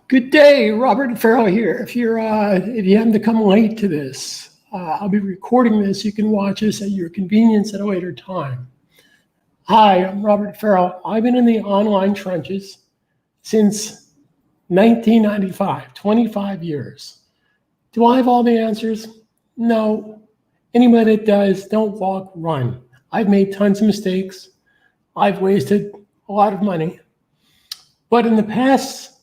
Good day, Robert Farrell here. If you happen to come late to this, I'll be recording this. You can watch this at your convenience at a later time. Hi, I'm Robert Farrell. I've been in the online trenches since 1995, 25 years. Do I have all the answers? No. Anybody that does, don't walk, run. I've made tons of mistakes. I've wasted a lot of money. But in the past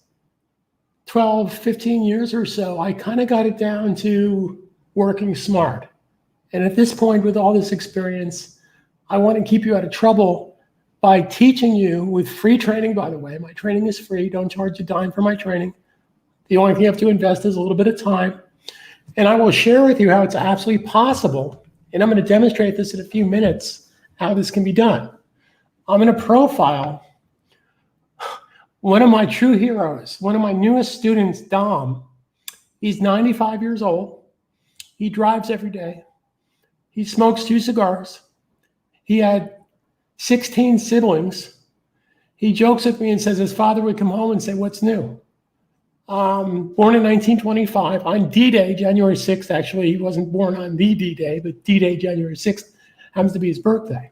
12, 15 years or so, I kind of got it down to working smart. And at this point, with all this experience, I want to keep you out of trouble by teaching you with free training, by the way. My training is free. Don't charge a dime for my training. The only thing you have to invest is a little bit of time. And I will share with you how it's absolutely possible. And I'm going to demonstrate this in a few minutes, how this can be done. I'm going to profile one of my true heroes, one of my newest students, Dom. He's 95 years old. He drives every day. He smokes 2 cigars. He had 16 siblings. He jokes with me and says his father would come home and say, "What's new?" Born in 1925 on D-Day, January 6th. Actually, he wasn't born on the D-Day, but D-Day, January 6th, happens to be his birthday.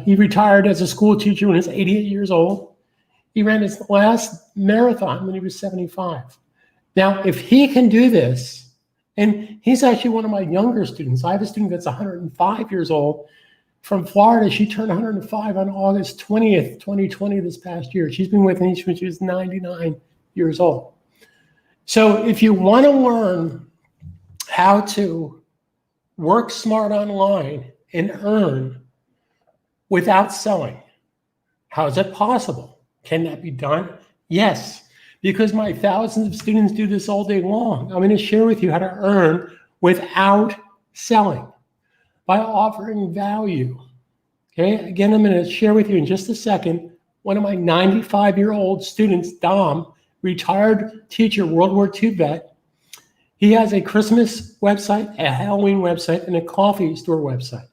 He retired as a school teacher when he was 88 years old. He ran his last marathon when he was 75. Now, if he can do this, and he's actually one of my younger students. I have a student that's 105 years old from Florida. She turned 105 on August 20th, 2020, this past year. She's been with me since she was 99 years old. So if you want to learn how to work smart online and earn without selling, how is that possible? Can that be done? Yes, because my thousands of students do this all day long. I'm going to share with you how to earn without selling by offering value. Okay, again, I'm going to share with you in just a second. One of my 95-year-old students, Dom, retired teacher, World War II vet. He has a Christmas website, a Halloween website, and a coffee store website.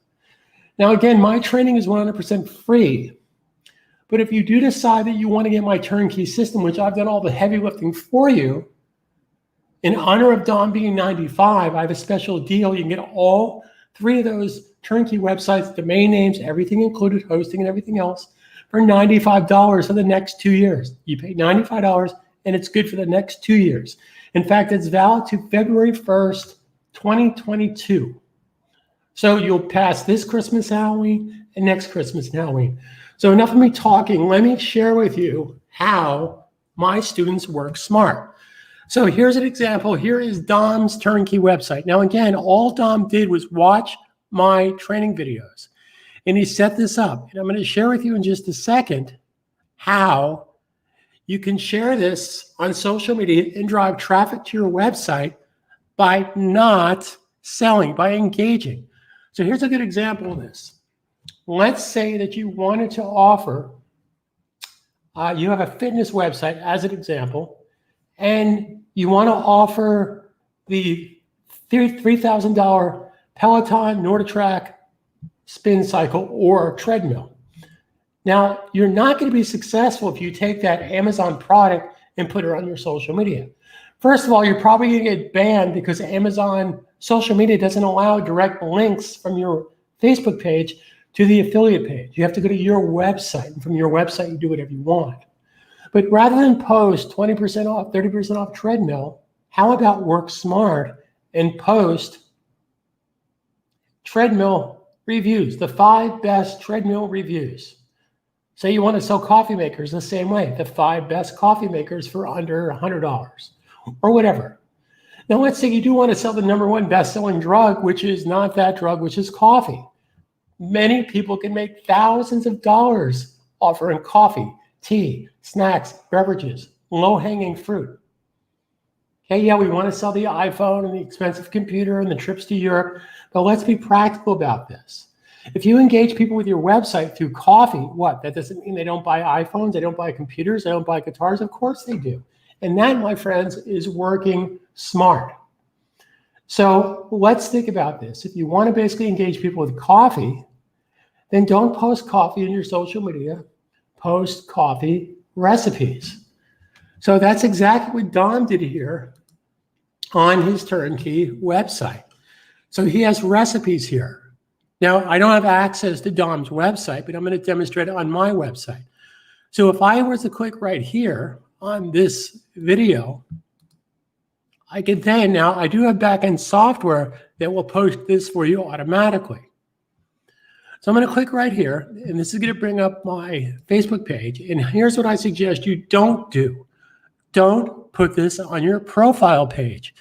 Now, again, my training is 100% free. But if you do decide that you want to get my turnkey system, which I've done all the heavy lifting for you, in honor of Dom being 95, I have a special deal. You can get all 3 of those turnkey websites, domain names, everything included, hosting and everything else, for $95 for the next 2 years. You pay $95 and it's good for the next 2 years. In fact, it's valid to February 1st, 2022. So you'll pass this Christmas, Halloween, and next Christmas and Halloween. So enough of me talking. Let me share with you how my students work smart. So here's an example. Here is Dom's turnkey website. Now, again, all Dom did was watch my training videos, and he set this up. And I'm going to share with you in just a second how you can share this on social media and drive traffic to your website by not selling, by engaging. So here's a good example of this. Let's say that you wanted to offer, you have a fitness website as an example, and you want to offer the $3,000 Peloton NordicTrack spin cycle or treadmill. Now, you're not going to be successful if you take that Amazon product and put it on your social media. First of all, you're probably going to get banned because Amazon social media doesn't allow direct links from your Facebook page to the affiliate page. You have to go to your website, and from your website, you do whatever you want. But rather than post 20% off, 30% off treadmill, how about work smart and post treadmill reviews, the 5 best treadmill reviews. Say you want to sell coffee makers the same way, the 5 best coffee makers for under $100 or whatever. Now, let's say you do want to sell the #1 best-selling drug, which is not that drug, which is coffee. Many people can make thousands of dollars offering coffee, tea, snacks, beverages, low-hanging fruit. Okay, yeah, we want to sell the iPhone and the expensive computer and the trips to Europe, but let's be practical about this. If you engage people with your website through coffee, what? That doesn't mean they don't buy iPhones, they don't buy computers, they don't buy guitars. Of course they do. And that, my friends, is working smart. So let's think about this. If you want to basically engage people with coffee, then don't post coffee in your social media. Post coffee recipes. So that's exactly what Dom did here on his turnkey website. So he has recipes here. Now, I don't have access to Dom's website, but I'm going to demonstrate it on my website. So if I were to click right here on this video, I can then, now I do have backend software that will post this for you automatically. So I'm going to click right here, and this is going to bring up my Facebook page. And here's what I suggest you don't do. Don't put this on your profile page.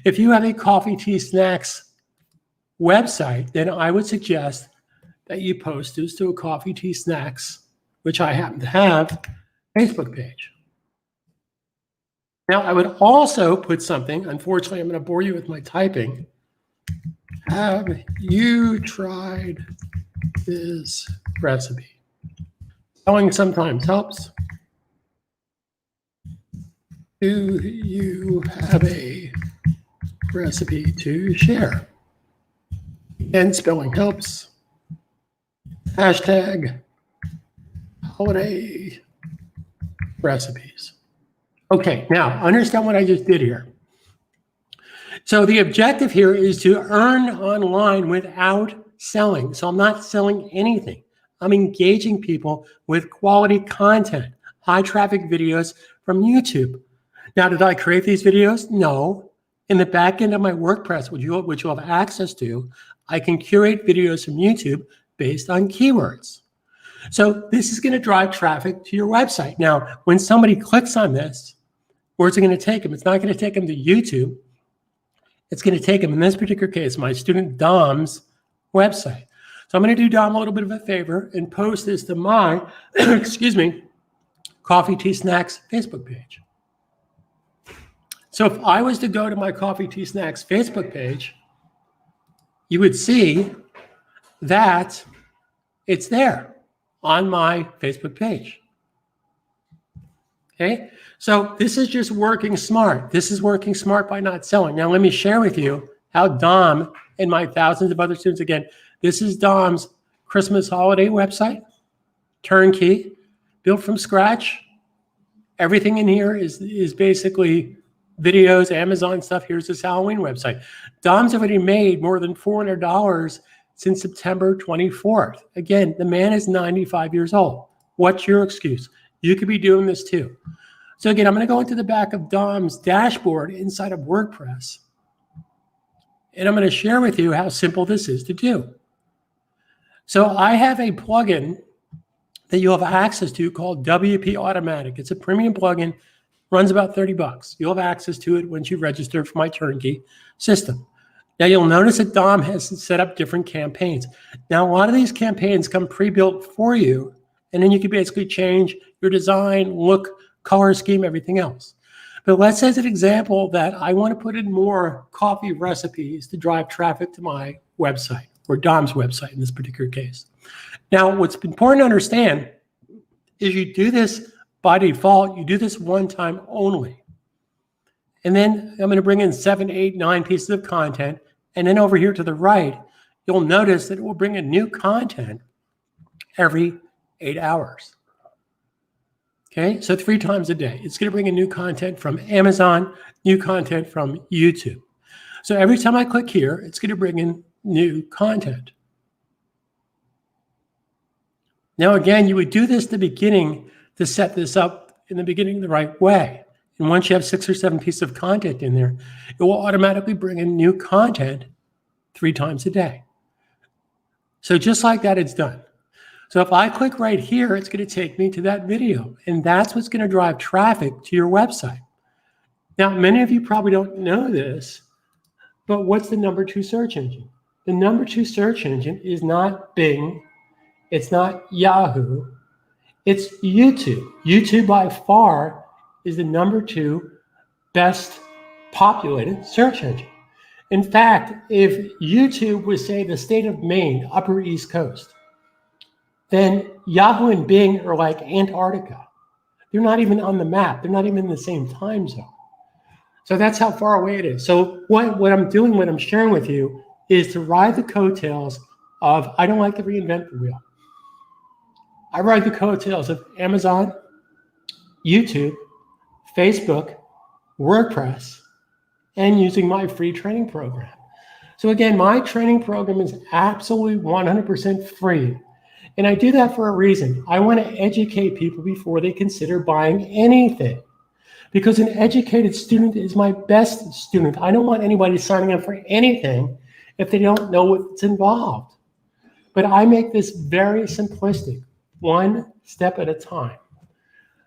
If you have a Coffee Tea Snacks website, then I would suggest that you post this to a Coffee Tea Snacks, which I happen to have, Facebook page. Now, I would also put something, unfortunately, I'm going to bore you with my typing. Have you tried this recipe? Spelling sometimes helps. Do you have a recipe to share? And spelling helps. Hashtag holiday recipes. Okay, now understand what I just did here. So the objective here is to earn online without selling. So I'm not selling anything. I'm engaging people with quality content, high traffic videos from YouTube. Now, did I create these videos? No. In the back end of my WordPress, which you'll have access to, I can curate videos from YouTube based on keywords. So this is going to drive traffic to your website. Now, when somebody clicks on this, where's it going to take them? It's not going to take them to YouTube. It's going to take them, in this particular case, my student Dom's website. So I'm going to do Dom a little bit of a favor and post this to my, excuse me, Coffee Tea Snacks Facebook page. So if I was to go to my Coffee Tea Snacks Facebook page, you would see that it's there on my Facebook page. Okay, so this is just working smart. This is working smart by not selling. Now let me share with you how Dom and my thousands of other students, again, this is Dom's Christmas holiday website, turnkey, built from scratch. Everything in here is basically videos, Amazon stuff. Here's his Halloween website. Dom's already made more than $400 since September 24th. Again, the man is 95 years old. What's your excuse? You could be doing this too. So again, I'm going to go into the back of Dom's dashboard inside of WordPress. And I'm going to share with you how simple this is to do. So I have a plugin that you'll have access to called WP Automatic. It's a premium plugin, runs about $30. You'll have access to it once you register for my turnkey system. Now you'll notice that Dom has set up different campaigns. Now a lot of these campaigns come pre-built for you, and then you can basically change your design, look, color scheme, everything else. But let's say as an example that I want to put in more coffee recipes to drive traffic to my website, or Dom's website in this particular case. Now, what's important to understand is you do this by default, you do this one time only. And then I'm going to bring in 7, 8, 9 pieces of content. And then over here to the right, you'll notice that it will bring in new content every 8 hours. Okay, so 3 times a day. It's going to bring in new content from Amazon, new content from YouTube. So every time I click here, it's going to bring in new content. Now, again, you would do this at the beginning to set this up in the beginning the right way. And once you have 6 or 7 pieces of content in there, it will automatically bring in new content 3 times a day. So just like that, it's done. So if I click right here, it's going to take me to that video. And that's what's going to drive traffic to your website. Now, many of you probably don't know this, but what's the number 2 search engine? The number 2 search engine is not Bing. It's not Yahoo. It's YouTube. YouTube by far is the number 2 best populated search engine. In fact, if YouTube was, say, the state of Maine, Upper East Coast, then Yahoo and Bing are like Antarctica. They're not even on the map. They're not even in the same time zone. So that's how far away it is. So what I'm doing, what I'm sharing with you is to ride the coattails of, I don't like to reinvent the wheel. I ride the coattails of Amazon, YouTube, Facebook, WordPress, and using my free training program. So again, my training program is absolutely 100% free. And I do that for a reason. I want to educate people before they consider buying anything. Because an educated student is my best student. I don't want anybody signing up for anything if they don't know what's involved. But I make this very simplistic, one step at a time.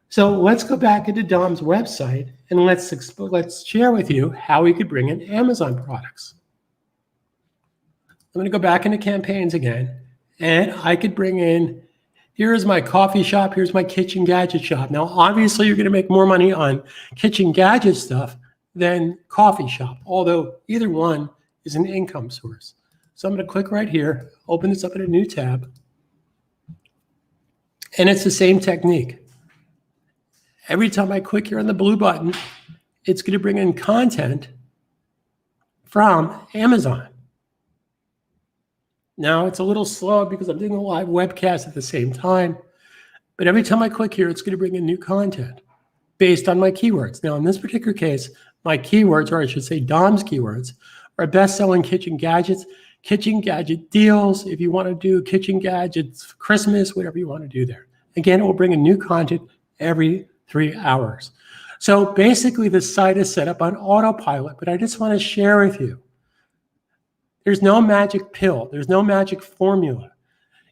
So let's go back into Dom's website and let's share with you how we could bring in Amazon products. I'm going to go back into campaigns again, and I could bring in, here's my coffee shop, here's my kitchen gadget shop. Now, obviously, you're going to make more money on kitchen gadget stuff than coffee shop, although either one is an income source. So I'm going to click right here, open this up in a new tab, and it's the same technique. Every time I click here on the blue button, it's going to bring in content from Amazon. Now, it's a little slow because I'm doing a live webcast at the same time, but every time I click here, it's going to bring in new content based on my keywords. Now, in this particular case, my keywords, or I should say Dom's keywords, are best-selling kitchen gadgets, kitchen gadget deals, if you want to do kitchen gadgets, Christmas, whatever you want to do there. Again, it will bring in new content every 3 hours. So basically, the site is set up on autopilot, but I just want to share with you, there's no magic pill. There's no magic formula.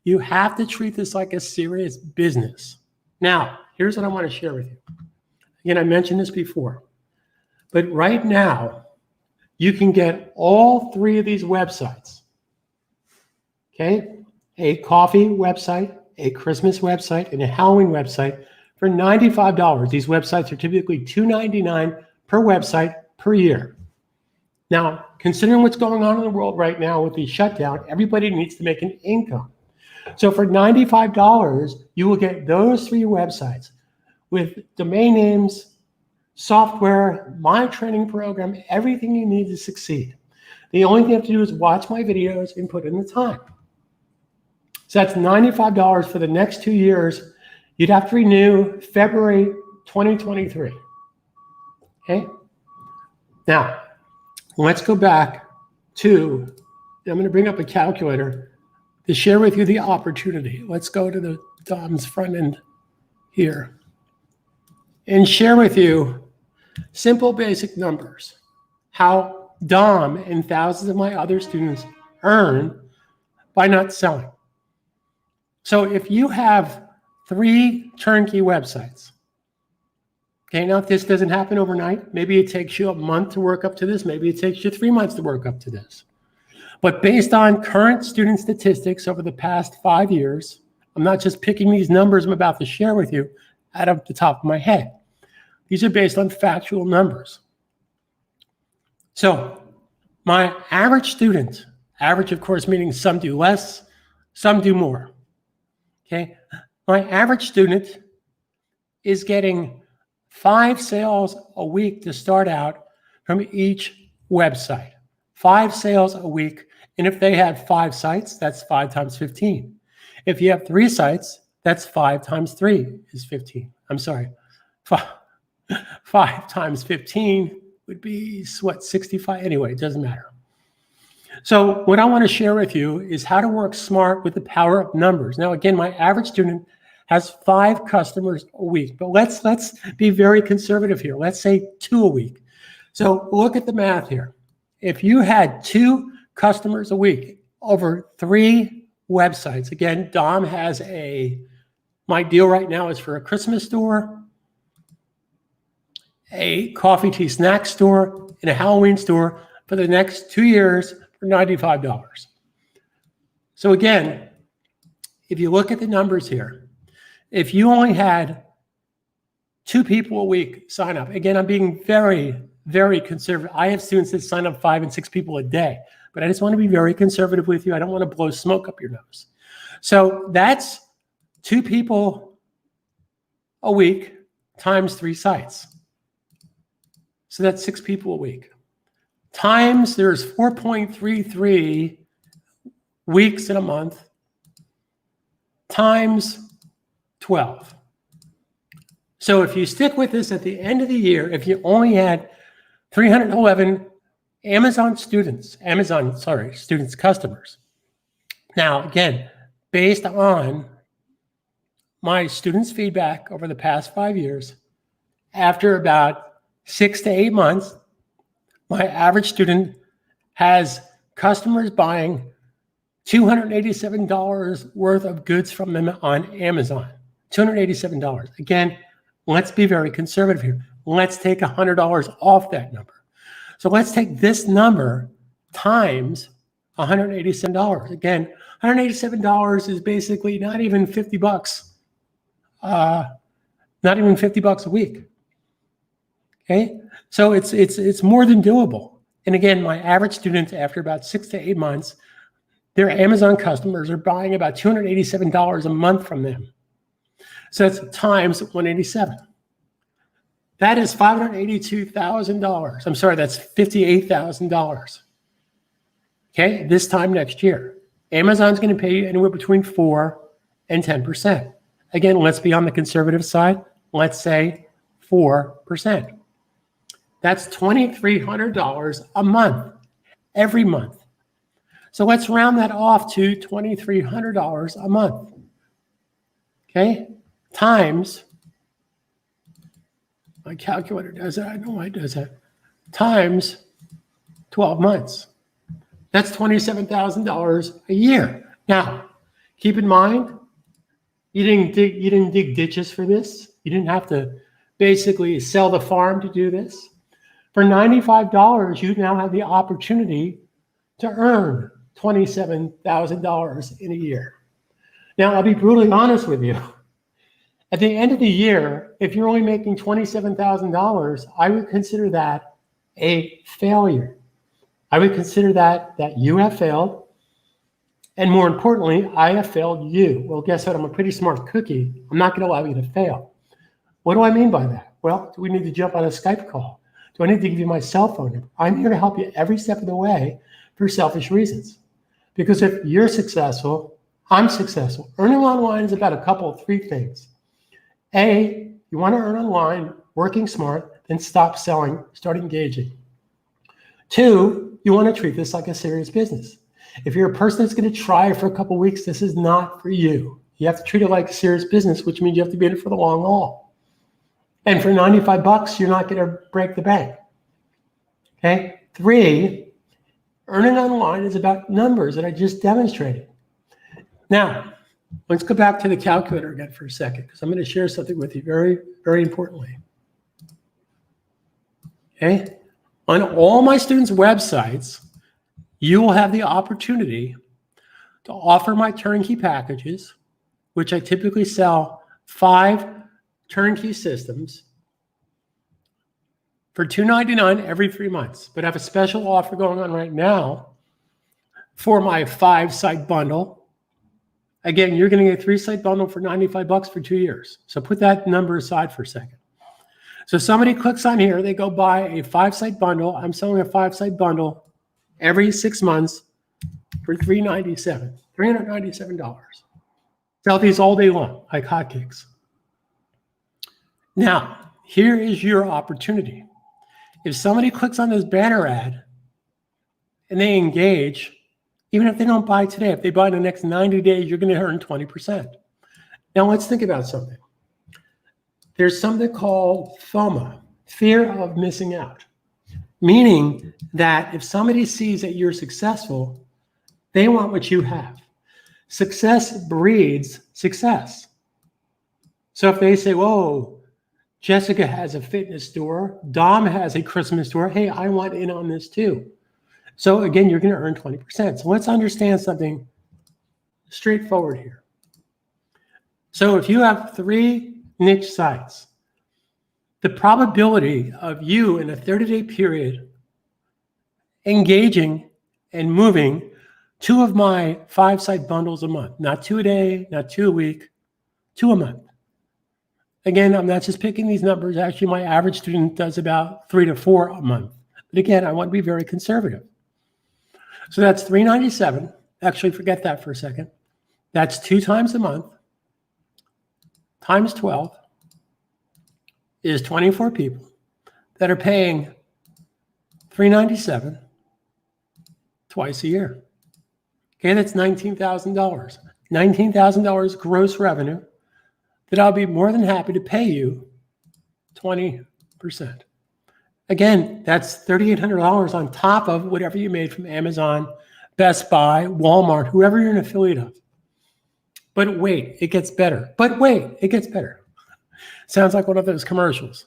You have to treat this like a serious business. Now, here's what I want to share with you. Again, I mentioned this before, but right now, you can get all three of these websites, okay? A coffee website, a Christmas website, and a Halloween website for $95. These websites are typically $2.99 per website per year. Now, considering what's going on in the world right now with the shutdown, everybody needs to make an income. So for $95, you will get those three websites with domain names, software, my training program, everything you need to succeed. The only thing you have to do is watch my videos and put in the time. So that's $95 for the next 2 years. You'd have to renew February 2023. Okay? Now, let's go back to, I'm going to bring up a calculator to share with you the opportunity. Let's go to the Dom's front end here and share with you simple basic numbers, how Dom and thousands of my other students earn by not selling. So if you have 3 turnkey websites, okay, now if this doesn't happen overnight, maybe it takes you a month to work up to this, maybe it takes you 3 months to work up to this. But based on current student statistics over the past 5 years, I'm not just picking these numbers I'm about to share with you out of the top of my head. These are based on factual numbers. So my average student, average of course meaning some do less, some do more, okay? My average student is getting 5 sales a week to start out from each website. 5 sales a week. And if they had 5 sites, that's 5 times 15. If you have 3 sites, that's 5 times 3 is 15. I'm sorry. 5 times 15 would be what, 65? Anyway, it doesn't matter. So what I want to share with you is how to work smart with the power of numbers. Now, again, my average student has 5 customers a week, but let's be very conservative here. Let's say 2 a week. So look at the math here. If you had 2 customers a week over 3 websites, again, Dom has my deal right now is for a Christmas store, a coffee, tea, snack store, and a Halloween store for the next 2 years for $95. So again, if you look at the numbers here, if you only had 2 people a week sign up, again, I'm being very, very conservative. I have students that sign up 5 and 6 people a day, but I just want to be very conservative with you. I don't want to blow smoke up your nose. So that's 2 people a week times 3 sites. So that's 6 people a week. Times there's 4.33 weeks in a month times 12. So if you stick with this at the end of the year, if you only had 311 students, customers. Now, again, based on my students' feedback over the past 5 years, after about 6 to 8 months, my average student has customers buying $287 worth of goods from them on Amazon. $287. Again, let's be very conservative here. Let's take $100 off that number. So let's take this number times $187. Again, $187 is basically not even 50 bucks. Not even 50 bucks a week. Okay? So it's more than doable. And again, my average student, after about 6 to 8 months, their Amazon customers are buying about $287 a month from them. So that's times 187. That is $582,000. I'm sorry, that's $58,000. Okay, this time next year. Amazon's going to pay you anywhere between 4 and 10%. Again, let's be on the conservative side. Let's say 4%. That's $2,300 a month, every month. So let's round that off to $2,300 a month. Okay, times, my calculator does it, I know why it does that, times 12 months. That's $27,000 a year. Now, keep in mind, you didn't dig ditches for this. You didn't have to basically sell the farm to do this. For $95, you now have the opportunity to earn $27,000 in a year. Now, I'll be brutally honest with you. At the end of the year, if you're only making $27,000, I would consider that a failure. I would consider that you have failed. And more importantly, I have failed you. Well, guess what? I'm a pretty smart cookie. I'm not going to allow you to fail. What do I mean by that? Well, do we need to jump on a Skype call? Do I need to give you my cell phone number? I'm here to help you every step of the way for selfish reasons. Because if you're successful, I'm successful. Earning online is about three things. A, you want to earn online, working smart, then stop selling, start engaging. 2, you want to treat this like a serious business. If you're a person that's going to try for a couple weeks, this is not for you. You have to treat it like a serious business, which means you have to be in it for the long haul. And for 95 bucks, you're not going to break the bank. Okay? 3, earning online is about numbers that I just demonstrated. Now, let's go back to the calculator again for a second, because I'm going to share something with you very, very importantly. Okay? On all my students' websites, you will have the opportunity to offer my turnkey packages, which I typically sell 5 turnkey systems for $299 every 3 months. But I have a special offer going on right now for my 5-site bundle. Again, you're going to get a 3-site bundle for 95 bucks for 2 years. So put that number aside for a second. So somebody clicks on here, they go buy a 5-site bundle. I'm selling a 5-site bundle every 6 months for $397. Sell these all day long, like hotcakes. Now, here is your opportunity. If somebody clicks on this banner ad and they engage, even if they don't buy today, if they buy in the next 90 days, you're going to earn 20%. Now, let's think about something. There's something called FOMO, fear of missing out, meaning that if somebody sees that you're successful, they want what you have. Success breeds success. So if they say, whoa, Jessica has a fitness store, Dom has a Christmas store, hey, I want in on this too. So again, you're going to earn 20%. So let's understand something straightforward here. So if you have 3 niche sites, the probability of you in a 30-day period engaging and moving 2 of my 5-site bundles a month, not 2 a day, not 2 a week, 2 a month. Again, I'm not just picking these numbers. Actually, my average student does about 3 to 4 a month. But again, I want to be very conservative. So that's $397. Actually, forget that for a second. That's 2 times a month times 12 is 24 people that are paying $397 twice a year. Okay, that's $19,000. $19,000 gross revenue that I'll be more than happy to pay you 20%. Again, that's $3,800 on top of whatever you made from Amazon, Best Buy, Walmart, whoever you're an affiliate of. But wait, it gets better. But wait, it gets better. Sounds like one of those commercials.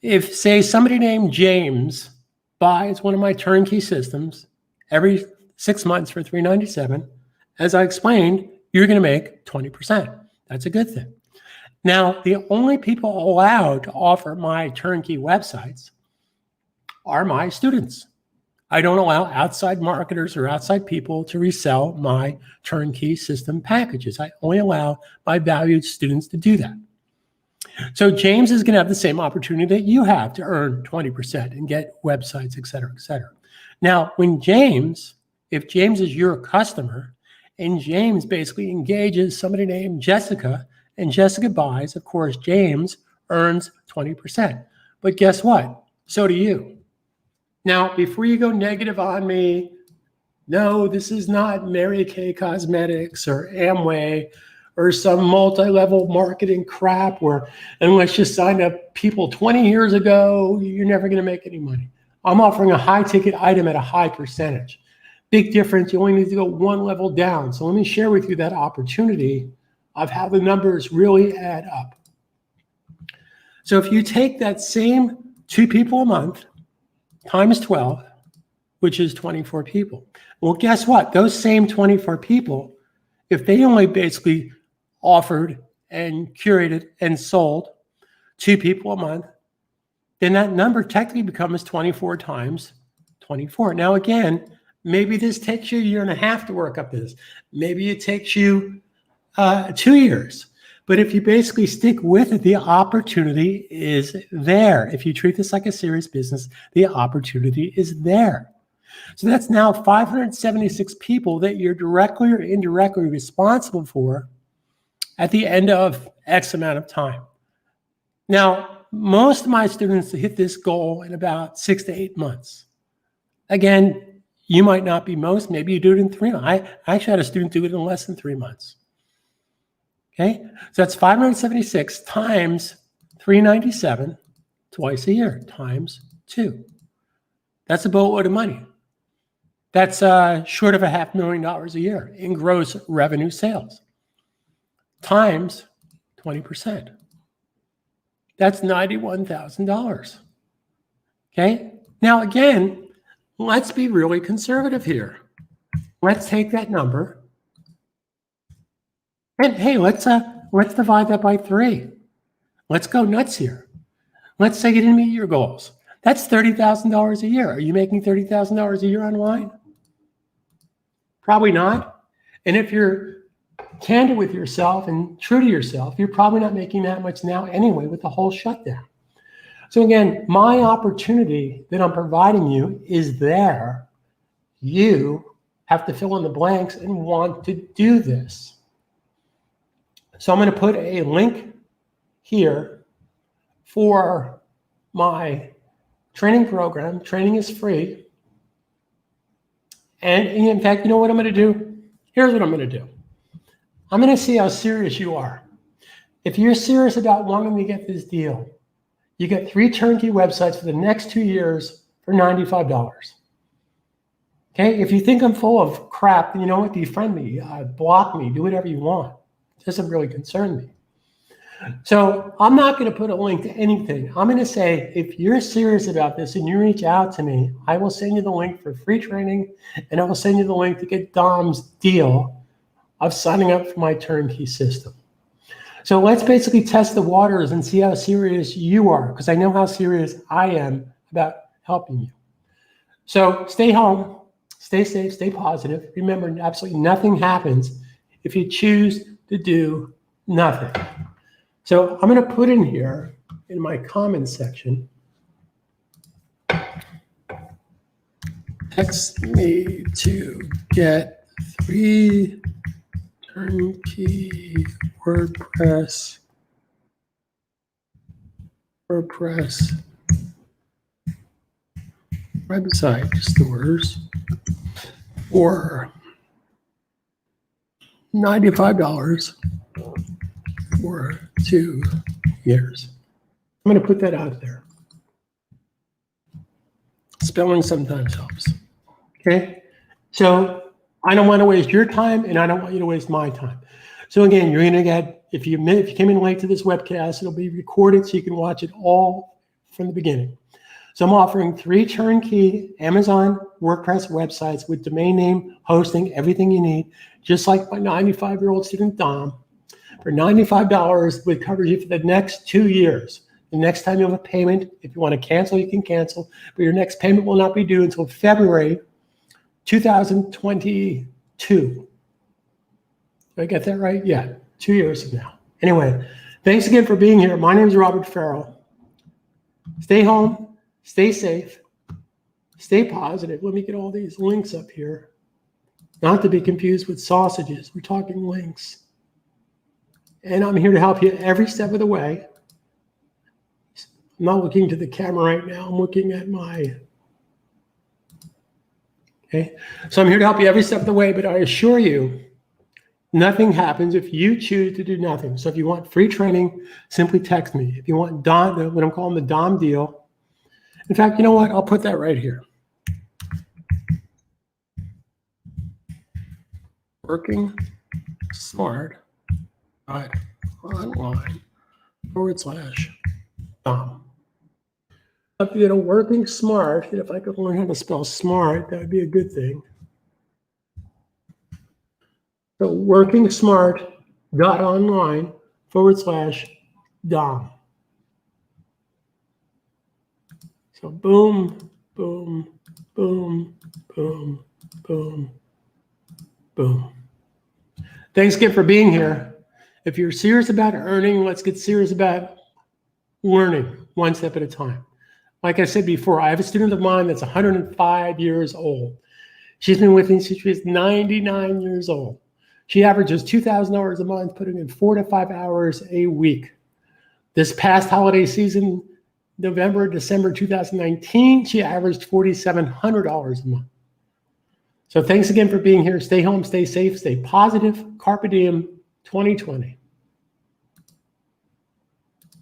If, say, somebody named James buys one of my turnkey systems every 6 months for $397, as I explained, you're going to make 20%. That's a good thing. Now, the only people allowed to offer my turnkey websites are my students. I don't allow outside marketers or outside people to resell my turnkey system packages. I only allow my valued students to do that. So James is going to have the same opportunity that you have to earn 20% and get websites, et cetera, et cetera. Now, if James is your customer and James basically engages somebody named Jessica and Jessica buys, of course, James earns 20%. But guess what? So do you. Now, before you go negative on me, no, this is not Mary Kay Cosmetics or Amway or some multi-level marketing crap where unless you signed up people 20 years ago, you're never going to make any money. I'm offering a high-ticket item at a high percentage. Big difference. You only need to go one level down. So let me share with you that opportunity of how the numbers really add up. So if you take that same 2 people a month times 12, which is 24 people. Well, guess what? Those same 24 people, if they only basically offered and curated and sold 2 people a month, then that number technically becomes 24 times 24. Now, again, maybe this takes you 1.5 years to work up this. Maybe it takes you 2 years. But if you basically stick with it, the opportunity is there. If you treat this like a serious business, the opportunity is there. So that's now 576 people that you're directly or indirectly responsible for at the end of X amount of time. Now, most of my students hit this goal in about 6 to 8 months. Again, you might not be most, maybe you do it in 3 months. I actually had a student do it in less than 3 months. Okay, so that's 576 times 397 twice a year times 2. That's a boatload of money. That's short of $500,000 a year in gross revenue sales times 20%. That's $91,000. Okay, now again, let's be really conservative here. Let's take that number. And hey, let's divide that by 3. Let's go nuts here. Let's say you didn't meet your goals. That's $30,000 a year. Are you making $30,000 a year online? Probably not. And if you're candid with yourself and true to yourself, you're probably not making that much now anyway with the whole shutdown. So again, my opportunity that I'm providing you is there. You have to fill in the blanks and want to do this. So I'm going to put a link here for my training program. Training is free. And in fact, you know what I'm going to do? Here's what I'm going to do. I'm going to see how serious you are. If you're serious about wanting to get this deal, you get 3 turnkey websites for the next 2 years for $95. Okay? If you think I'm full of crap, then you know what? Defriend me, block me, do whatever you want. It doesn't really concern me. So I'm not going to put a link to anything. I'm going to say, if you're serious about this and you reach out to me, I will send you the link for free training, and I will send you the link to get Dom's deal of signing up for my turnkey system. So let's basically test the waters and see how serious you are, because I know how serious I am about helping you. So stay home, stay safe, stay positive. Remember, absolutely nothing happens if you choose to do nothing. So I'm going to put in here in my comments section, text me to get 3 turnkey WordPress WordPress website stores for $95 for 2 years. I'm going to put that out there. Spelling sometimes helps. Okay? So I don't want to waste your time, and I don't want you to waste my time. So again, you're going to get, if you came in late to this webcast, it'll be recorded so you can watch it all from the beginning. So I'm offering 3 turnkey Amazon WordPress websites with domain name, hosting, everything you need, just like my 95-year-old student Dom, for $95, which covers you for the next 2 years. The next time you have a payment, if you want to cancel, you can cancel, but your next payment will not be due until February 2022. Did I get that right? Yeah, 2 years from now. Anyway, thanks again for being here. My name is Robert Farrell. Stay home, stay safe, stay positive. Let me get all these links up here. Not to be confused with sausages. We're talking links. And I'm here to help you every step of the way. I'm not looking to the camera right now. I'm looking at my, okay? So I'm here to help you every step of the way, but I assure you, nothing happens if you choose to do nothing. So if you want free training, simply text me. If you want Dom, what I'm calling the Dom deal. In fact, you know what? I'll put that right here. Working smart online/Dom. If you know, working smart, if I could learn how to spell smart, that would be a good thing. So working smart.online/Dom. So boom, boom, boom, boom, boom, boom. Thanks again for being here. If you're serious about earning, let's get serious about learning one step at a time. Like I said before, I have a student of mine that's 105 years old. She's been with me since she was 99 years old. She averages 2,000 hours a month, putting in 4 to 5 hours a week. This past holiday season, November, December 2019, she averaged $4,700 a month. So thanks again for being here. Stay home, stay safe, stay positive. Carpe diem 2020.